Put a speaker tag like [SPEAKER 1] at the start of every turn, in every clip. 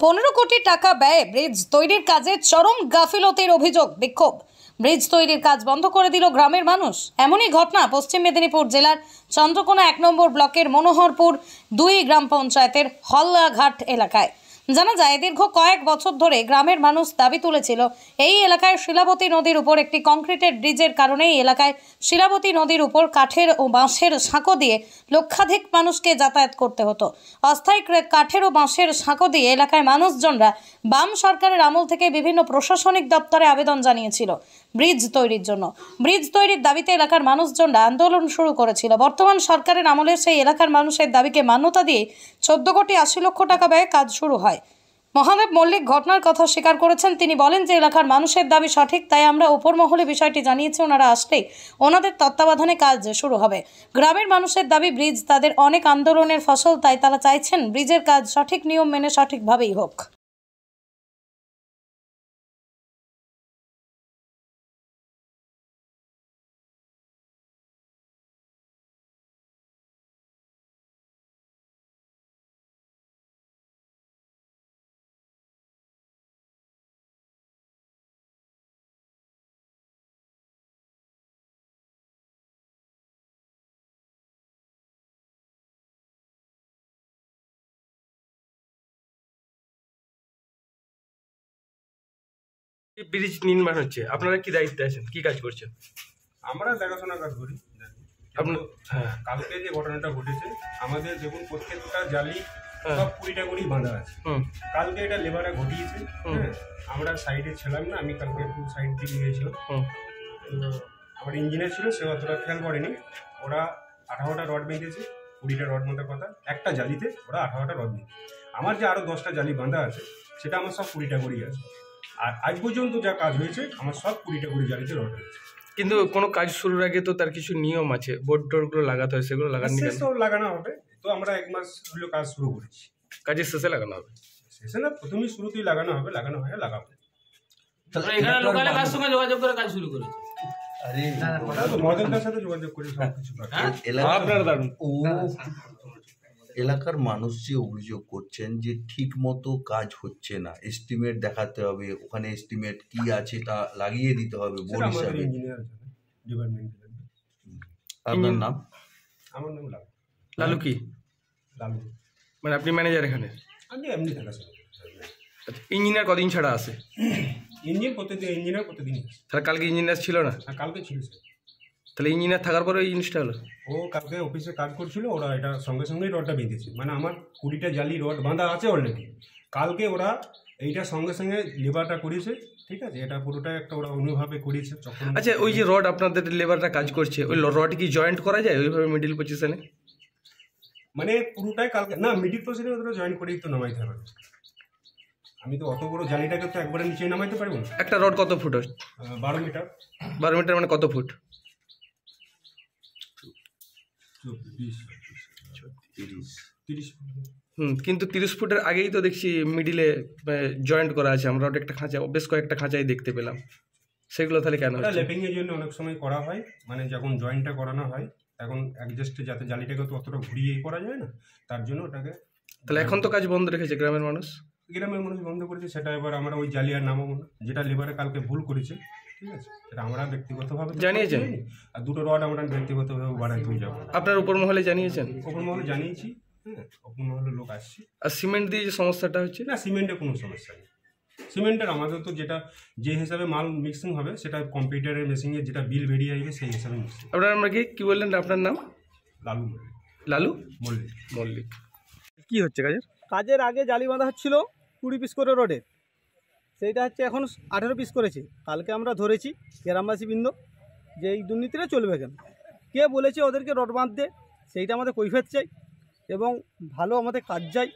[SPEAKER 1] 15 কোটি টাকা ব্যয়ে ব্রিজ তৈরির কাজে চরম গাফিলতির অভিযোগ। বিক্ষোভ। ব্রিজ তৈরির কাজ বন্ধ করে দিল গ্রামের মানুষ। এমনই ঘটনা পশ্চিম মেদিনীপুর জেলার চন্দ্রকোনা 1 নম্বর ব্লকের মনোহরপুর 2 গ্রাম পঞ্চায়েতের হল্লাঘাট এলাকায়। জানা যায়, দীর্ঘ কয়েক বছর ধরে গ্রামের মানুষ দাবি তুলেছিল এই এলাকায় শিলাবতী নদীর উপর একটি কংক্রিটের ব্রিজের কারণে এই এলাকায় শিলাবতী নদীর উপর কাঠের ও বাঁশের সাঁকো দিয়ে লক্ষাধিক মানুষকে যাতায়াত করতে হতো। অস্থায়ী কাঠের ও বাঁশের সাঁকো দিয়ে এলাকায় মানুষজনরা বাম সরকারের আমল থেকে বিভিন্ন প্রশাসনিক দপ্তরে আবেদন জানিয়েছিল ব্রিজ তৈরির জন্য। ব্রিজ তৈরির দাবিতে এলাকার মানুষজনরা আন্দোলন শুরু করেছিল। বর্তমান সরকারের আমলে সেই এলাকার মানুষের দাবিকে মান্যতা দিয়ে 14 কোটি 80 লক্ষ টাকা ব্যয়ে কাজ শুরু হয়। মহাদেব মল্লিক ঘটনার কথা স্বীকার করেছেন। তিনি বলেন যে এলাকার মানুষের দাবি সঠিক, তাই আমরা উপর মহলে বিষয়টি জানিয়েছি। ওনারা আসলেই ওনাদের তত্ত্বাবধানে কাজ শুরু হবে। গ্রামের মানুষের দাবি, ব্রিজ তাদের অনেক আন্দোলনের ফসল, তাই তারা চাইছেন ব্রিজের কাজ সঠিক নিয়ম মেনে সঠিকভাবেই হোক।
[SPEAKER 2] ব্রিজ নির্মাণ হচ্ছে, আপনারা কি দায়িত্বে আছেন, কি কাজ করছেন?
[SPEAKER 3] আমরা দেখাশোনা কাজ করি। কালকে যে ঘটনাটা ঘটেছে, আমাদের দেখুন প্রত্যেকটা জালি সব 20টা করেই বাঁধা আছে। কালকে এটা লেবাররা ঘটিয়েছে। আমরা সাইডে ছিলাম না, আমি কালকে একটু সাইড দিয়ে গিয়েছিলাম। তো আমার ইঞ্জিনিয়ার ছিল, সে অতটা খেয়াল করেনি। ওরা 18টা রড বেঁধেছে, 20টা রড মতো কথা, একটা জালিতে ওরা 18টা রড বেঁধেছে। আমার যে আরও 10টা জালি বাঁধা আছে, সেটা আমার সব 20টা করেই আছে। আর আজ পর্যন্ত যা কাজ হয়েছে, আমার সব 20টা করে জালিতে রড হয়েছে।
[SPEAKER 2] কিন্তু কোনো কাজ শুরুর আগে তো তার কিছু নিয়ম আছে, বোর্ড টোর্ডগুলো লাগাতে হয়, সেগুলো লাগানো
[SPEAKER 3] সব লাগানো হবে। তো আমরা 1 মাস হলো কাজ শুরু করেছি।
[SPEAKER 2] কাজের শেষে লাগানো হবে?
[SPEAKER 3] শেষে না, প্রথমেই শুরুতেই লাগানো হবে, লাগানো হয় লাগাবো।
[SPEAKER 4] এখানে লোকালে কার সঙ্গে যোগাযোগ করে কাজ শুরু করেছে?
[SPEAKER 3] আরে মদনদার সাথে যোগাযোগ করে সব কিছু
[SPEAKER 5] এলাকার মানুষ যে অভিযোগ করছেন যে ঠিক মতো কাজ হচ্ছে না, এস্টিমেট দেখাতে হবে, ওখানে এস্টিমেট কি আছে তা লাগিয়ে দিতে হবে বোর্ড হিসাবে। আপনার নাম?
[SPEAKER 3] আমার নাম লালু।
[SPEAKER 2] লালু কি?
[SPEAKER 3] লালু
[SPEAKER 2] মানে আপনি ম্যানেজার এখানে?
[SPEAKER 3] আমি এমনি থাকা স্যার।
[SPEAKER 2] ইঞ্জিনিয়ার কদিন ছাড়া আসে?
[SPEAKER 3] ইঞ্জিনিয়ার প্রতিদিন।
[SPEAKER 2] তাহলে কালকে ইঞ্জিনিয়ার ছিল না?
[SPEAKER 3] কালকে ছিল স্যার।
[SPEAKER 2] তাহলে ইঞ্জিনিয়ার থাকার পরে এই জিনিসটা হলো?
[SPEAKER 3] ও কালকে অফিসে কাজ করছিল, ওরা এটা সঙ্গে সঙ্গেই রডটা বেঁধেছে। মানে আমার 20টা জালি রড বাঁধা আছে অলরেডি। কালকে ওরা এইটা সঙ্গে সঙ্গে লেবারটা করেছে, ঠিক আছে? এটা পুরোটা একটা ওরা অনুভাবে করেছে।
[SPEAKER 2] আচ্ছা, ওই যে রড আপনাদের লেবাররা কাজ করছে, ওই রড কি জয়েন্ট করা যায় ওইভাবে মিডিল পজিশনে?
[SPEAKER 3] মানে পুরোটাই কালকে না, মিডিল পজিশনে ওরা জয়েন করেই তো নামাইতে হবে। আমি তো অত বড় জালিটাকে তো একবারে নিচে নামাইতে পারবো না।
[SPEAKER 2] একটা রড কত ফুট?
[SPEAKER 3] 12 মিটার।
[SPEAKER 2] 12 মিটার মানে কত ফুট?
[SPEAKER 3] 30।
[SPEAKER 2] কিন্তু 30 ফুটের আগেই তো দেখছি মিডিলে জয়েন্ট করা আছে। আমরা একটা খাঁচা, বেশ কয়েকটা খাঁচাই দেখতে পেলাম। সেগুলো তাহলে কেন?
[SPEAKER 3] লেপিং এর জন্য অনেক সময় করা হয়, মানে যখন জয়েন্টটা করানো হয় তখন অ্যাডজাস্টে যাতে জালিটাকে তো অতটা ঘুরিয়ে করা যায় না, তার জন্য ওটাকে।
[SPEAKER 2] তাহলে এখন তো কাজ বন্ধ রেখেছে গ্রামের মানুষ?
[SPEAKER 3] গ্রামের মানুষ বন্ধ করেছে, সেটা এবার আমরা ওই জালি আর নামাবো না, যেটা লেবারে কালকে ভুল করেছে, ঠিক আছে? সেটা আমরা ব্যক্তিগতভাবে
[SPEAKER 2] জানিয়েছেন?
[SPEAKER 3] আর 2টো রড আমরা ব্যক্তিগতভাবে বাড়াই দিয়ে যাবো।
[SPEAKER 2] আপনার উপর মহলে জানিয়েছেন?
[SPEAKER 3] উপর মহলে জানিয়েছি, হ্যাঁ, উপর মহলের লোক আসছে।
[SPEAKER 2] আর সিমেন্ট দিয়ে যে সমস্যাটা হচ্ছে?
[SPEAKER 3] না, সিমেন্টের কোনো সমস্যা নেই। সিমেন্টের আমাদের তো যেটা যে হিসাবে মাল মিক্সিং হবে, সেটা কম্পিউটারের মেশিনে যেটা বিল বেরিয়ে আসবে সেই হিসাবে মিক্সিং।
[SPEAKER 2] আপনার আমরা কি বললেন আপনার নাম?
[SPEAKER 3] লালু মল্লিক।
[SPEAKER 2] লালু
[SPEAKER 3] মল্লিক।
[SPEAKER 2] কি হচ্ছে
[SPEAKER 6] কাজের আগে জালি বাঁধা হচ্ছিল 20 পিস করে রোডে, সেইটা হচ্ছে এখন 18 পিস করেছে। কালকে আমরা ধরেছি গ্রামবাসী বৃন্দ যে এই দুর্নীতিটা চলবে কেন, কে বলেছে ওদেরকে রড বাঁধতে, সেইটা আমাদের কৈফিয়ত চাই এবং ভালো আমাদের কাজ চাই।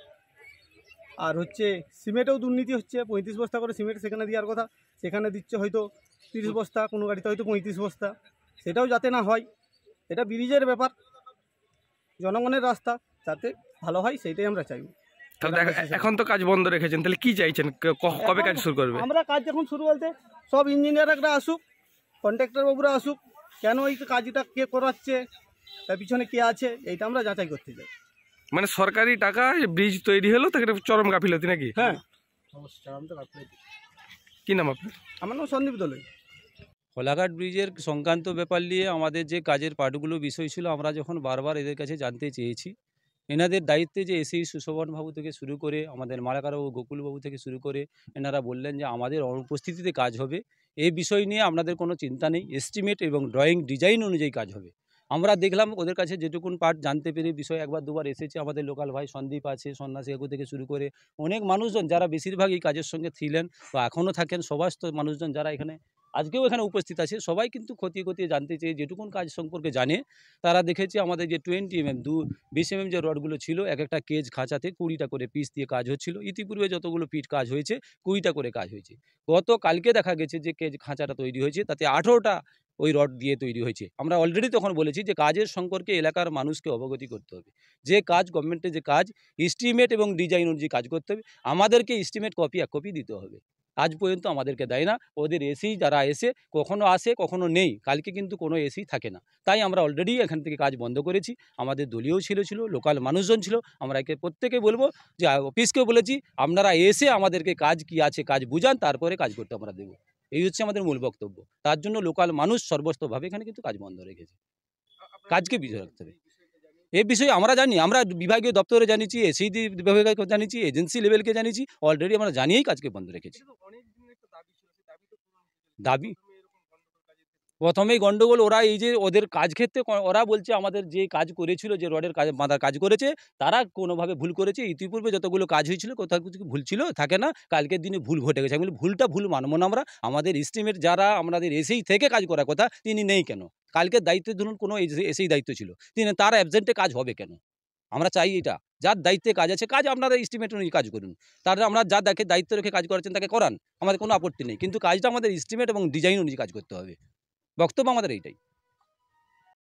[SPEAKER 6] আর হচ্ছে সিমেন্টেও দুর্নীতি হচ্ছে, 35 বস্তা করে সিমেন্ট সেখানে দেওয়ার কথা, সেখানে দিচ্ছে হয়তো 30 বস্তা, কোনো গাড়িতে হয়তো 35 বস্তা। সেটাও যাতে না হয়, এটা ব্রিজের ব্যাপার, জনগণের রাস্তা, যাতে ভালো হয় সেইটাই আমরা চাইব।
[SPEAKER 2] এখন তো কাজ বন্ধ রেখেছেন, তাহলে কি চাইছেন, কবে কাজ শুরু করবে?
[SPEAKER 6] আমরা কাজ যখন শুরু বলতে সব ইঞ্জিনিয়াররা আসুক, কন্ট্রাক্টর বাবুরা আসুক, কেন এই কাজটা কে করাচ্ছে, তার পিছনে কে আছে, এইটা আমরা যাচাই করতে চাই।
[SPEAKER 2] মানে সরকারি টাকা ব্রিজ তৈরি হলো, তাকে চরম গাফিলতি নাকি?
[SPEAKER 6] হ্যাঁ,
[SPEAKER 2] কি নাম আপনার?
[SPEAKER 6] আমার নাম সন্দীপ দোলে।
[SPEAKER 7] কোলাঘাট ব্রিজের সংক্রান্ত ব্যাপার নিয়ে আমাদের যে কাজের পার্টগুলো বিষয় ছিল, আমরা যখন বারবার এদের কাছে জানতে চেয়েছি, এনাদের দায়িত্বে যে এসেই সুশোভনবাবু থেকে শুরু করে আমাদের মালাকারবাবু গোকুলবাবু থেকে শুরু করে এনারা বললেন যে আমাদের অনুপস্থিতিতে কাজ হবে। এই বিষয় নিয়ে আপনাদের কোনো চিন্তা নেই, এস্টিমেট এবং ড্রয়িং ডিজাইন অনুযায়ী কাজ হবে। আমরা দেখলাম ওদের কাছে যেটুকুন পার্ট জানতে পেরে বিষয় একবার দুবার এসেছে। আমাদের লোকাল ভাই সন্দীপ আছে, সন্ন্যাসী কাকু থেকে শুরু করে অনেক মানুষজন যারা বেশিরভাগ এই কাজের সঙ্গে ছিলেন বা এখনও থাকেন, সমস্ত মানুষজন যারা এখানে আজকেও এখানে উপস্থিত আছে, সবাই কিন্তু খতিয়ে খতিয়ে জানতে চেয়ে যেটুকুন কাজ সম্পর্কে জানে। তারা দেখেছে আমাদের যে 20 mm 20 mm যে রডগুলো ছিল, এক একটা কেজ খাঁচাতে 20টা করে পিস দিয়ে কাজ হচ্ছিল। ইতিপূর্বে যতগুলো ফিট কাজ হয়েছে 20টা করে কাজ হয়েছে। গতকালকে দেখা গেছে যে কেজ খাঁচাটা তৈরি হয়েছে তাতে 18টা ওই রড দিয়ে তৈরি হয়েছে। আমরা অলরেডি তখন বলেছি যে কাজের সম্পর্কে এলাকার মানুষকে অবগতি করতে হবে। যে কাজ গভর্নমেন্টের যে কাজ এস্টিমেট এবং ডিজাইন অনুযায়ী কাজ করতে হবে। আমাদেরকে এস্টিমেট কপি এক কপি দিতে হবে। আজ পর্যন্ত আমাদেরকে দেয় না। ওদের এসি যারা এসে কখনো আসে কখনো নেই, কালকে কিন্তু কোনো এসি থাকে না। তাই আমরা অলরেডি এখান থেকে কাজ বন্ধ করেছি। আমাদের দলীয় ছিল লোকাল মানুষজন ছিল। আমরা একে প্রত্যেকে বলবো যে অফিসকেও বলেছি আপনারা এসে আমাদেরকে কাজ কি আছে কাজ বুঝান, তারপরে কাজ করতে আমরা দেবো। এই হচ্ছে আমাদের মূল বক্তব্য। তার জন্য লোকাল মানুষ সর্বস্তভাবে এখানে কিন্তু কাজ বন্ধ রেখেছে। কাজকে বিজয় রাখতে হবে। এই বিষয়ে আমরা জানি, আমরা বিভাগীয় দপ্তরে জানিয়েছি, এসি বিভাগে জানিয়েছি, এজেন্সি লেভেলকে জানিয়েছি, অলরেডি আমরা জানিয়েই কাজকে বন্ধ রেখেছি। দাবি প্রথমেই গন্ডগোল ওরা এই যে ওদের কাজ ক্ষেত্রে ওরা বলছে আমাদের যে কাজ করেছিল, যে রডের কাজ বাঁধার কাজ করেছে তারা কোনোভাবে ভুল করেছে। ইতিপূর্বে যতগুলো কাজ হয়েছিল কোথাও কিছু ভুল ছিল থাকে না, কালকের দিনে ভুল ঘটে গেছে। আমি বলি ভুলটা ভুল মানবো না আমরা। আমাদের এস্টিমেট যারা আমাদের এসেই থেকে কাজ করার কথা তিনি নেই কেন? কালকের দায়িত্বে ধরুন কোনো এসেই দায়িত্ব ছিল, তিনি তার অ্যাবসেন্টে কাজ হবে কেন? আমরা চাই এটা, যার দায়িত্বে কাজ আছে কাজ আপনারা এস্টিমেট অনুযায়ী কাজ করুন। তার আমরা যা দেখে দায়িত্ব রেখে কাজ করাচ্ছেন তাকে করান, আমাদের কোনো আপত্তি নেই। কিন্তু কাজটা আমাদের এস্টিমেট এবং ডিজাইন অনুযায়ী কাজ করতে হবে। বক্তব্য আমাদের এইটাই।